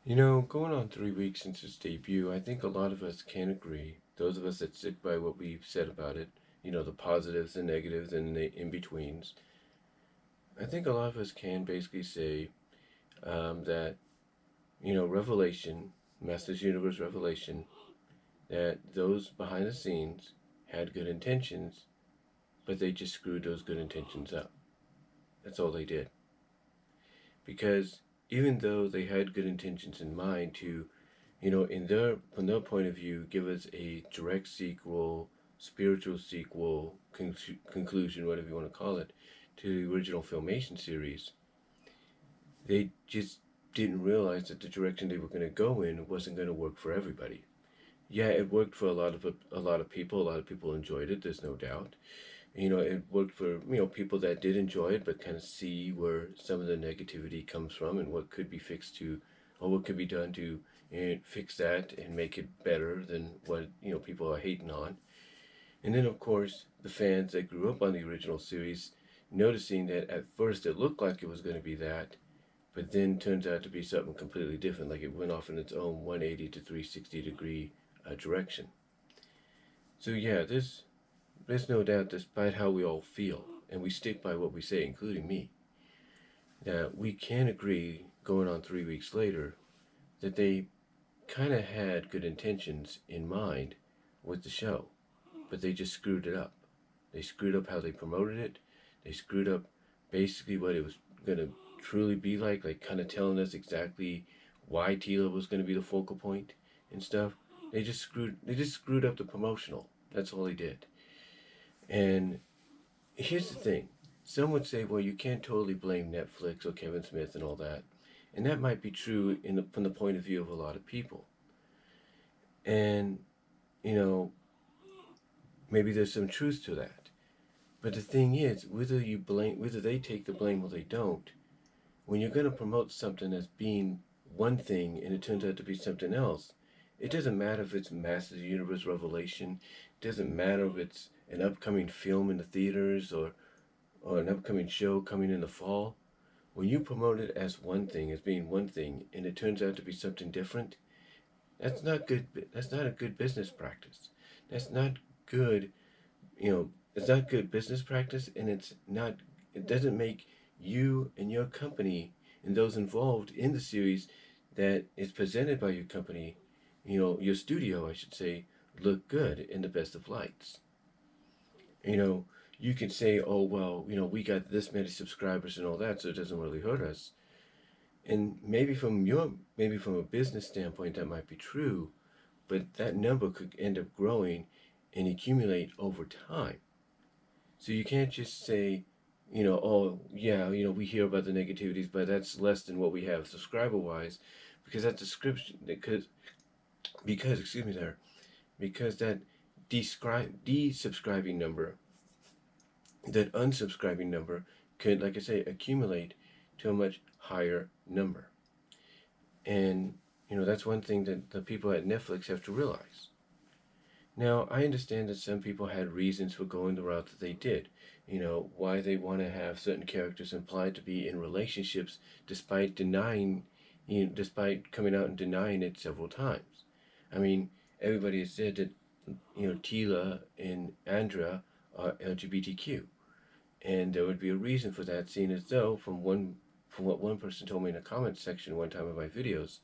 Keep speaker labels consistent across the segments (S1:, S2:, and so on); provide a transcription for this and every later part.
S1: You know, going on 3 weeks since its debut, I think a lot of us can agree, those of us that stick by what we've said about it, the positives and negatives and the in-betweens, I think a lot of us can basically say that, Revelation, Master's Universe Revelation, that those behind the scenes had good intentions, but they just screwed those good intentions up. That's all they did. Because even though they had good intentions in mind to from their point of view, give us a direct sequel, spiritual sequel, conclusion, whatever you want to call it, to the original Filmation series. They just didn't realize that the direction they were going to go in wasn't going to work for everybody. Yeah, it worked for a lot of people. A lot of people enjoyed it. There's no doubt. It worked for people that did enjoy it, but kind of see where some of the negativity comes from and what could be fixed to, or what could be done to fix that and make it better than what people are hating on. And then of course the fans that grew up on the original series, noticing that at first it looked like it was going to be that, but then turns out to be something completely different. Like it went off in its own 180 to 360-degree direction. So yeah, there's no doubt, despite how we all feel, and we stick by what we say, including me, that we can agree, going on 3 weeks later, that they kind of had good intentions in mind with the show, but they just screwed it up. They screwed up how they promoted it. They screwed up basically what it was going to truly be like kind of telling us exactly why Teela was going to be the focal point and stuff. They just screwed up the promotional. That's all they did. And here's the thing. Some would say, well, you can't totally blame Netflix or Kevin Smith and all that. And that might be true from the point of view of a lot of people. And, you know, maybe there's some truth to that. But the thing is, whether they take the blame or they don't, when you're going to promote something as being one thing and it turns out to be something else, it doesn't matter if it's Masters of the Universe Revelation. It doesn't matter if it's an upcoming film in the theaters or an upcoming show coming in the fall. When you promote it as one thing, as being one thing, and it turns out to be something different, that's not good. That's not a good business practice. That's not good. It's not good business practice, and it's not. It doesn't make you and your company and those involved in the series that is presented by your company, your studio, I should say, look good in the best of lights. you know, you can say, oh, well, we got this many subscribers and all that, so it doesn't really hurt us. And maybe from a business standpoint, that might be true, but that number could end up growing and accumulate over time. So you can't just say, oh, yeah, we hear about the negativities, but that's less than what we have subscriber wise, because that description, because, excuse me there, because that desubscribing number, that unsubscribing number could, like I say, accumulate to a much higher number. And, that's one thing that the people at Netflix have to realize. Now, I understand that some people had reasons for going the route that they did. Why they want to have certain characters implied to be in relationships despite despite coming out and denying it several times. I mean, everybody has said that, Teela and Andrea are LGBTQ. And there would be a reason for that, seeing as though, from what one person told me in a comment section one time of my videos,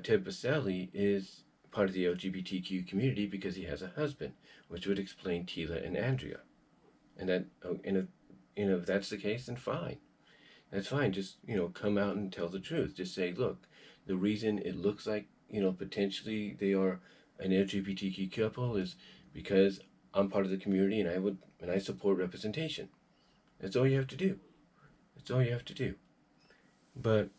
S1: Ted Biaselli is part of the LGBTQ community because he has a husband, which would explain Teela and Andrea. And that, if that's the case, then fine. That's fine. Just come out and tell the truth. Just say, look, the reason it looks like potentially they are an LGBTQ couple is because I'm part of the community and I support representation. That's all you have to do. That's all you have to do. But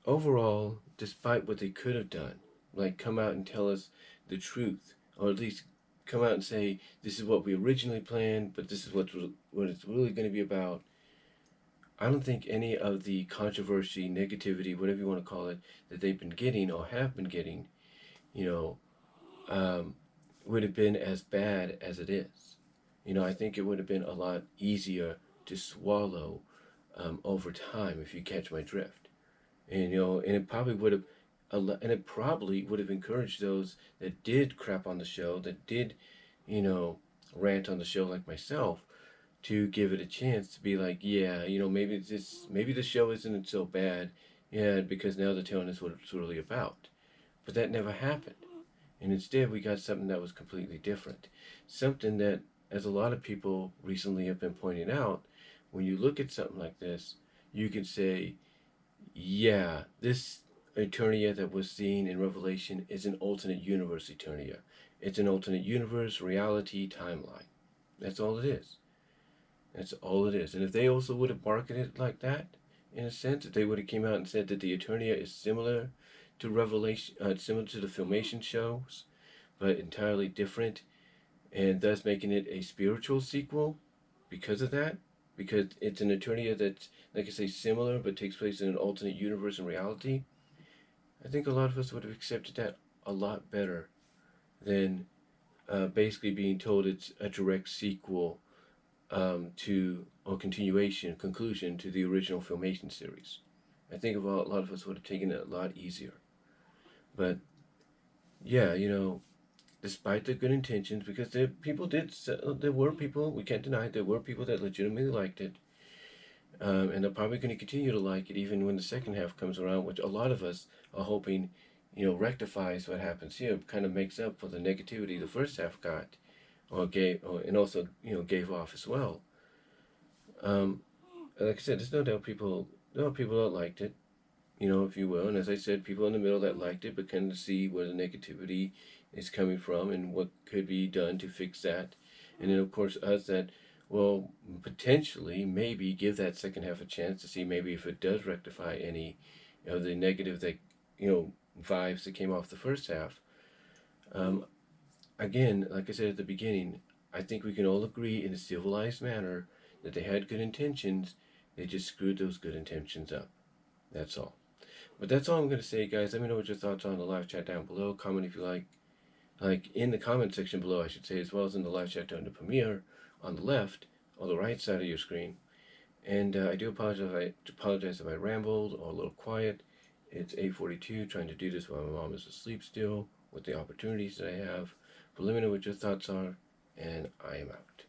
S1: overall, despite what they could have done, like come out and tell us the truth, or at least come out and say this is what we originally planned, but this is what it's really going to be about. I don't think any of the controversy, negativity, whatever you want to call it, that they've been getting or have been getting, you know, um, would have been as bad as it is. I think it would have been a lot easier to swallow over time, if you catch my drift. And it probably would have and it probably would have encouraged those that did crap on the show, that did, you know, rant on the show like myself, to give it a chance to be like, yeah, maybe the show isn't so bad, yeah, because now they're telling us what it's really about. But that never happened. And instead, we got something that was completely different. Something that, as a lot of people recently have been pointing out, when you look at something like this, you can say, yeah, this Eternia that was seen in Revelation is an alternate universe Eternia. It's an alternate universe, reality, timeline. That's all it is. That's all it is. And if they also would have marketed it like that, in a sense, if they would have came out and said that the Eternia is similar to Revelation, similar to the Filmation shows, but entirely different, and thus making it a spiritual sequel because of that, because it's an Eternia that's, like I say, similar but takes place in an alternate universe and reality, I think a lot of us would have accepted that a lot better than basically being told it's a direct sequel to, or continuation, conclusion to the original Filmation series. I think a lot of us would have taken it a lot easier. But yeah, despite the good intentions, because there were people, we can't deny it, there were people that legitimately liked it, and they're probably going to continue to like it even when the second half comes around, which a lot of us are hoping, rectifies what happens here, kind of makes up for the negativity the first half got, and also gave off as well. Um, like I said, there's no doubt there are people that liked it, if you will, and as I said, people in the middle that liked it, but kind of see where the negativity is coming from and what could be done to fix that, and then of course us that will potentially maybe give that second half a chance to see maybe if it does rectify any of the negative that vibes that came off the first half. Um, Again, like I said at the beginning, I think we can all agree in a civilized manner that they had good intentions. They just screwed those good intentions up. That's all. But that's all I'm going to say, guys. Let me know what your thoughts are in the live chat down below. Comment if you like. Like in the comment section below, I should say, as well as in the live chat down the premiere on the left or the right side of your screen. And I do apologize if I rambled or a little quiet. It's 8:42, trying to do this while my mom is asleep still with the opportunities that I have. But let me know what your thoughts are, and I am out.